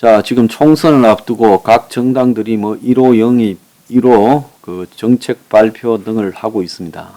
자, 지금 총선을 앞두고 각 정당들이 1호 영입, 1호 정책 발표 등을 하고 있습니다.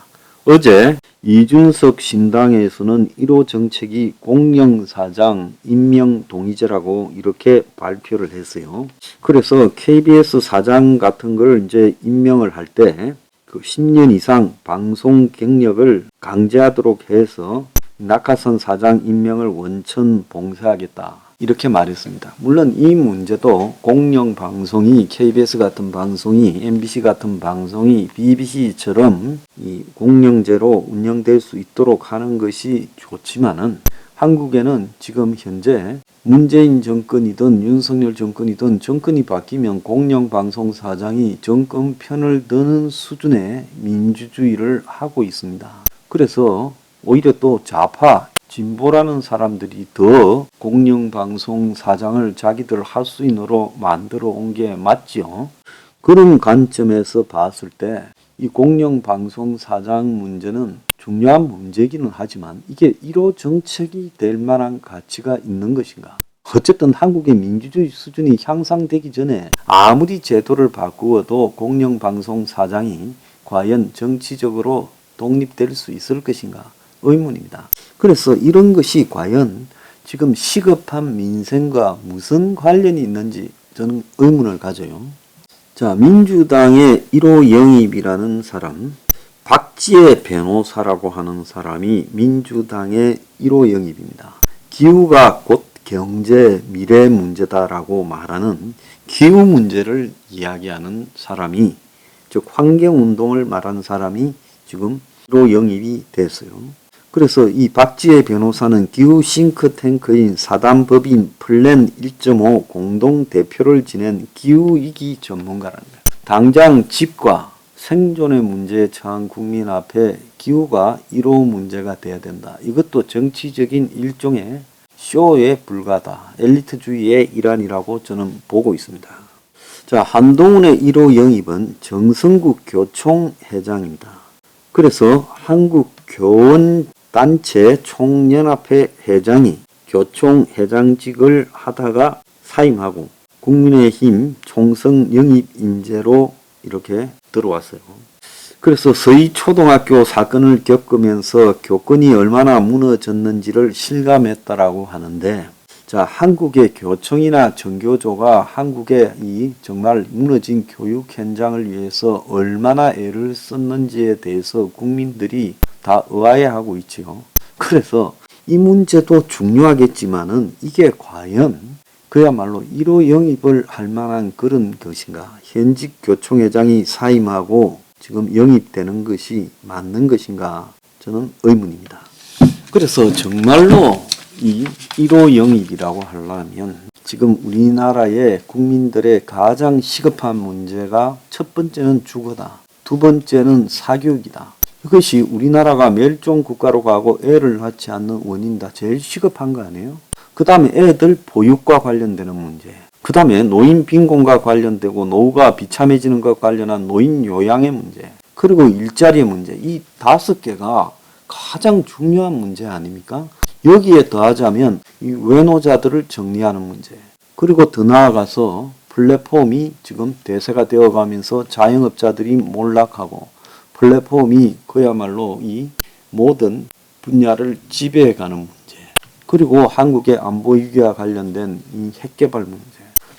어제 이준석 신당에서는 1호 정책이 공영사장 임명 동의제라고 이렇게 발표를 했어요. 그래서 KBS 사장 같은 걸 이제 임명을 할 때 10년 이상 방송 경력을 강제하도록 해서 낙하산 사장 임명을 원천 봉쇄하겠다. 이렇게 말했습니다. 물론 이 문제도 공영방송이 KBS 같은 방송이 MBC 같은 방송이 BBC처럼 이 공영제로 운영될 수 있도록 하는 것이 좋지만은 한국에는 지금 현재 문재인 정권이든 윤석열 정권이든 정권이 바뀌면 공영방송 사장이 정권 편을 드는 수준의 민주주의를 하고 있습니다. 그래서 오히려 또 좌파 진보라는 사람들이 더 공영방송 사장을 자기들 하수인으로 만들어 온 게 맞지요. 그런 관점에서 봤을 때 이 공영방송 사장 문제는 중요한 문제이기는 하지만 이게 1호 정책이 될 만한 가치가 있는 것인가? 어쨌든 한국의 민주주의 수준이 향상되기 전에 아무리 제도를 바꾸어도 공영방송 사장이 과연 정치적으로 독립될 수 있을 것인가? 의문입니다. 그래서 이런 것이 과연 지금 시급한 민생과 무슨 관련이 있는지 저는 의문을 가져요. 자, 민주당의 1호 영입이라는 사람, 박지혜 변호사라고 하는 사람이 민주당의 1호 영입입니다. 기후가 곧 경제 미래 문제다라고 말하는 기후 문제를 이야기하는 사람이, 즉 환경운동을 말하는 사람이 지금 1호 영입이 됐어요. 그래서 이 박지혜 변호사는 기후 싱크탱크인 사단법인 플랜 1.5 공동대표를 지낸 기후위기 전문가랍니다. 당장 집과 생존의 문제에 처한 국민 앞에 기후가 1호 문제가 돼야 된다. 이것도 정치적인 일종의 쇼에 불과하다. 엘리트주의의 일환이라고 저는 보고 있습니다. 자, 한동훈의 1호 영입은 정성국 교총회장입니다. 그래서 한국교원단체 총연합회 회장이 교총회장직을 하다가 사임하고 국민의힘 총선 영입 인재로 이렇게 들어왔어요. 그래서 서희초등학교 사건을 겪으면서 교권이 얼마나 무너졌는지를 실감했다라고 하는데, 자, 한국의 교총이나 전교조가 한국의 이 정말 무너진 교육 현장을 위해서 얼마나 애를 썼는지에 대해서 국민들이 다 의아해하고 있지요. 그래서 이 문제도 중요하겠지만은 이게 과연 그야말로 1호 영입을 할 만한 그런 것인가? 현직 교총회장이 사임하고 지금 영입되는 것이 맞는 것인가? 저는 의문입니다. 그래서 정말로 이 1호 영입이라고 하려면 지금 우리나라의 국민들의 가장 시급한 문제가 첫 번째는 주거다. 두 번째는 사교육이다. 이것이 우리나라가 멸종 국가로 가고 애를 낳지 않는 원인이다. 제일 시급한 거 아니에요? 그 다음에 애들 보육과 관련되는 문제. 그 다음에 노인 빈곤과 관련되고 노후가 비참해지는 것과 관련한 노인 요양의 문제. 그리고 일자리의 문제. 이 5개가 가장 중요한 문제 아닙니까? 여기에 더하자면 이 외노자들을 정리하는 문제. 그리고 더 나아가서 플랫폼이 지금 대세가 되어가면서 자영업자들이 몰락하고 플랫폼이 그야말로 이 모든 분야를 지배해가는 문제. 그리고 한국의 안보 위기와 관련된 이 핵개발 문제.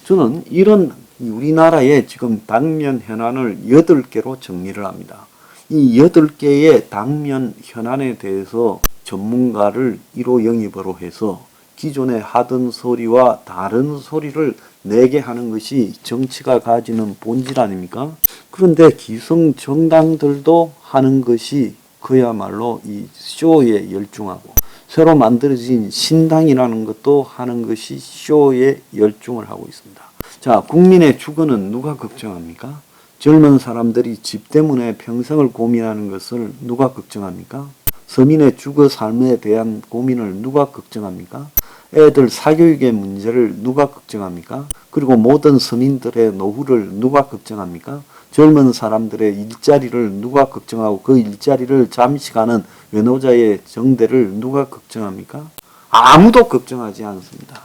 저는 이런 우리나라의 지금 당면 현안을 8개로 정리를 합니다. 이 8개의 당면 현안에 대해서 전문가를 1호 영입으로 해서 기존에 하던 소리와 다른 소리를 내게 하는 것이 정치가 가지는 본질 아닙니까? 그런데 기성 정당들도 하는 것이 그야말로 이 쇼에 열중하고 새로 만들어진 신당이라는 것도 하는 것이 쇼에 열중을 하고 있습니다. 자, 국민의 주거는 누가 걱정합니까? 젊은 사람들이 집 때문에 평생을 고민하는 것을 누가 걱정합니까? 서민의 주거 삶에 대한 고민을 누가 걱정합니까? 애들 사교육의 문제를 누가 걱정합니까? 그리고 모든 서민들의 노후를 누가 걱정합니까? 젊은 사람들의 일자리를 누가 걱정하고 그 일자리를 잠식하는 외노자의 정대를 누가 걱정합니까? 아무도 걱정하지 않습니다.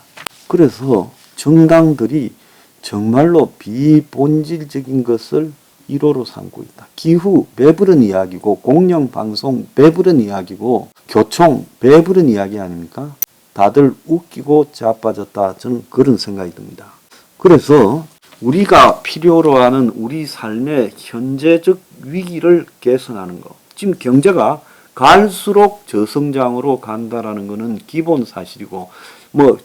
그래서 정당들이 정말로 비본질적인 것을 1호로 삼고 있다. 기후 배부른 이야기고, 공영방송 배부른 이야기고, 교총 배부른 이야기 아닙니까? 다들 웃기고 자빠졌다. 저는 그런 생각이 듭니다. 그래서 우리가 필요로 하는 우리 삶의 현재적 위기를 개선하는 것. 지금 경제가 갈수록 저성장으로 간다라는 것은 기본 사실이고,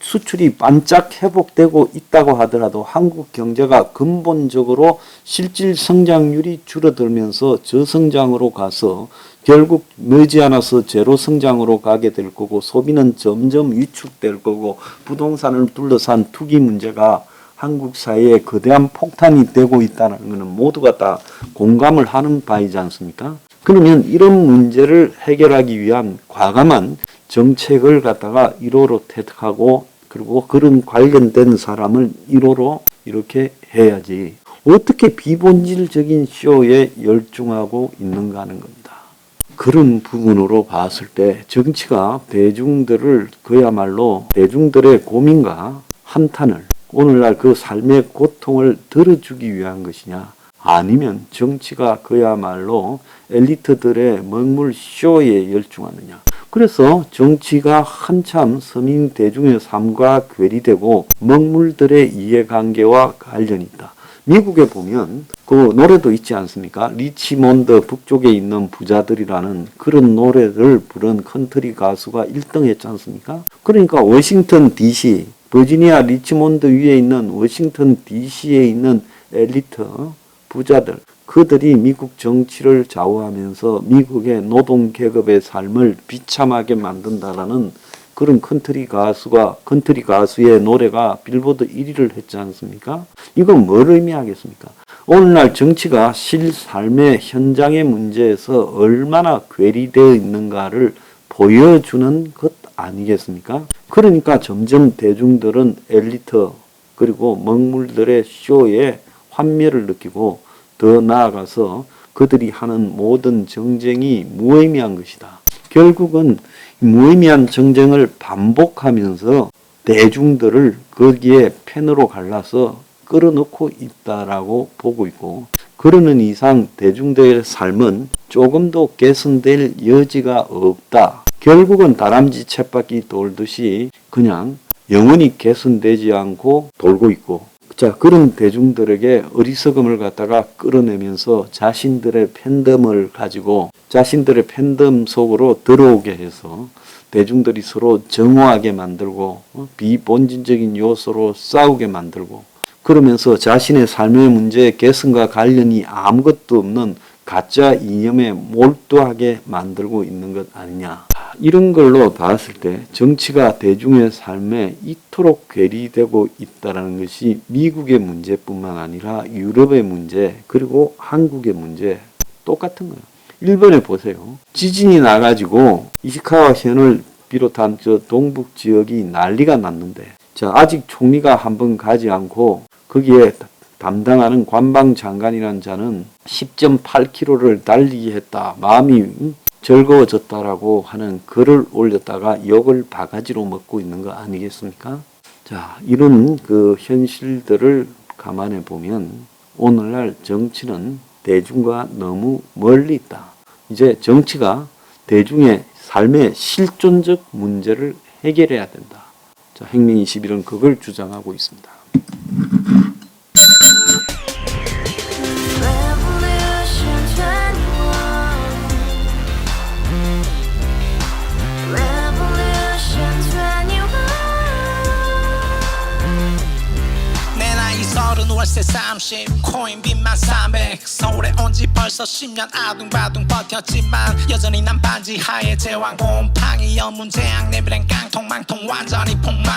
수출이 반짝 회복되고 있다고 하더라도 한국 경제가 근본적으로 실질 성장률이 줄어들면서 저성장으로 가서 결국 머지않아서 제로 성장으로 가게 될 거고, 소비는 점점 위축될 거고, 부동산을 둘러싼 투기 문제가 한국 사회에 거대한 폭탄이 되고 있다는 것은 모두가 다 공감을 하는 바이지 않습니까? 그러면 이런 문제를 해결하기 위한 과감한 정책을 갖다가 1호로 택하고, 그리고 그런 관련된 사람을 1호로 이렇게 해야지. 어떻게 비본질적인 쇼에 열중하고 있는가 하는 겁니다. 그런 부분으로 봤을 때 정치가 대중들을 그야말로 대중들의 고민과 한탄을, 오늘날 그 삶의 고통을 덜어주기 위한 것이냐, 아니면 정치가 그야말로 엘리트들의 먹물 쇼에 열중하느냐. 그래서 정치가 한참 서민 대중의 삶과 괴리되고 먹물들의 이해관계와 관련이 있다. 미국에 보면 그 노래도 있지 않습니까? 리치몬드 북쪽에 있는 부자들이라는 그런 노래를 부른 컨트리 가수가 1등 했지 않습니까? 그러니까 워싱턴 DC, 버지니아 리치몬드 위에 있는 워싱턴 DC에 있는 엘리트 부자들, 그들이 미국 정치를 좌우하면서 미국의 노동계급의 삶을 비참하게 만든다라는 그런 컨트리 가수의 노래가 빌보드 1위를 했지 않습니까? 이건 뭘 의미하겠습니까? 오늘날 정치가 실삶의 현장의 문제에서 얼마나 괴리되어 있는가를 보여주는 것 아니겠습니까? 그러니까 점점 대중들은 엘리트 그리고 먹물들의 쇼에 환멸을 느끼고, 더 나아가서 그들이 하는 모든 정쟁이 무의미한 것이다. 결국은 무의미한 정쟁을 반복하면서 대중들을 거기에 펜으로 갈라서 끌어넣고 있다라고 보고 있고, 그러는 이상 대중들의 삶은 조금도 개선될 여지가 없다. 결국은 다람쥐 쳇바퀴 돌듯이 그냥 영원히 개선되지 않고 돌고 있고, 자, 그런 대중들에게 어리석음을 갖다가 끌어내면서 자신들의 팬덤을 가지고 자신들의 팬덤 속으로 들어오게 해서 대중들이 서로 정오하게 만들고 비본질적인 요소로 싸우게 만들고, 그러면서 자신의 삶의 문제 개선과 관련이 아무것도 없는 가짜 이념에 몰두하게 만들고 있는 것 아니냐. 이런 걸로 봤을 때 정치가 대중의 삶에 이토록 괴리되고 있다는 것이 미국의 문제뿐만 아니라 유럽의 문제, 그리고 한국의 문제 똑같은 거예요. 일본에 보세요. 지진이 나가지고 이시카와현을 비롯한 저 동북 지역이 난리가 났는데, 자, 아직 총리가 한 번 가지 않고 거기에 담당하는 관방장관이라는 자는 10.8km를 달리기 했다. 마음이 즐거워졌다라고 하는 글을 올렸다가 욕을 바가지로 먹고 있는 거 아니겠습니까? 자, 이런 그 현실들을 감안해 보면 오늘날 정치는 대중과 너무 멀리 있다. 이제 정치가 대중의 삶의 실존적 문제를 해결해야 된다. 자, 행민21은 그걸 주장하고 있습니다. 월세 30 코인빚만 300 서울에 온지 벌써 10년 아둥바둥 버텼지만 여전히 난 반지 하에 제왕 곰팡이 연문제약 내 브랜 깡통망통 완전히 폭망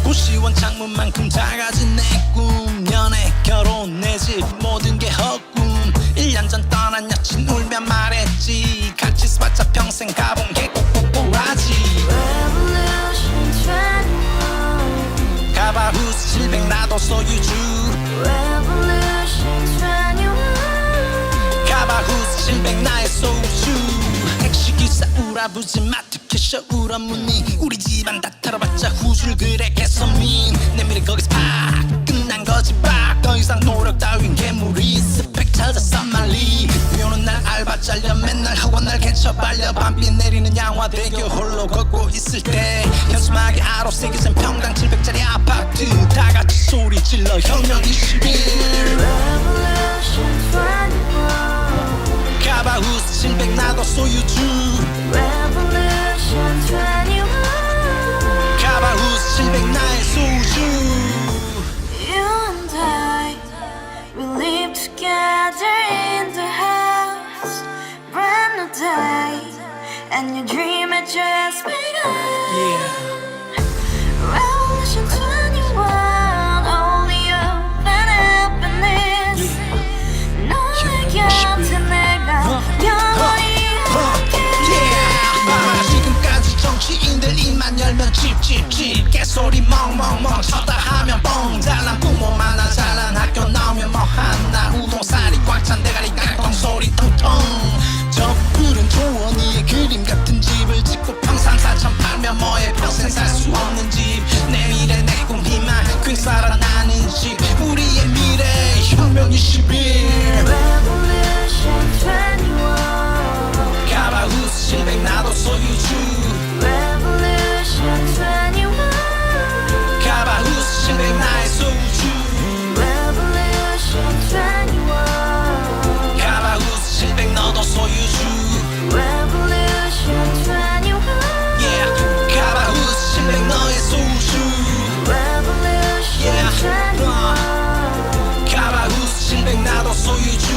구시원 창문만큼 작아진 내 꿈 연애 결혼 내 집 모든 게 헛꿈 1년 전 떠난 여친 울며 말했지 같이 스파차 평생 가본 게 꼭꼭꼭하지 가바후스 700 나도 소유주 가바후스 700 나의 소주 택시기사 우라부지 마트캐 부셔 울어무니 우리 집안 다 털어봤자 후줄 그래 개선민 내 미래 거기서 팍 끝난 거지 팍더 이상 노력 따윈 괴물이 스펙 찾았어 말리 비오는 날 알바 잘려 맨날 학원 날 개쳐 발려 밤비 내리는 양화대교 홀로 걷고 있을 때 현수막에 아로 새겨진 평당 700짜리 아파트 다 같이 소리 질러 혁명 21 Revolution 21 가바우스 700 나도 소유주 Revolution 21 가바우스 700 나의 소주 You and I, we live together in the house. Brand new day, and your dream had just begun. Revolution 21, only open happiness. 너의 곁에 내가 영원히 Yeah. 지금까지 정치인들 입만 열면 찝찝찝 개소리 멍멍멍 쳤다 하면 뻥 잘난 부모 많아 잘난 학교 나오면 뭐 하나 우동살이 꽉 찬 대가리 깡통 소리 텅텅 저 푸른 조원이의 그림 같은 집을 짓고 평상사천 팔면 뭐해 평생 살 수 없는 집 내 미래 내 꿈 희망 그 살아나는 집 우리의 미래 혁명 21 Revolution 21 가바우스 700 나도 소유주 Revolution 21 가바우스 700 나의 소주 Revolution 21 가바우스 700 너도 소유주 Revolution 21 Yeah 가바우스 700 너의 소주 Revolution Yeah 21 가바우스 700 나도 소유주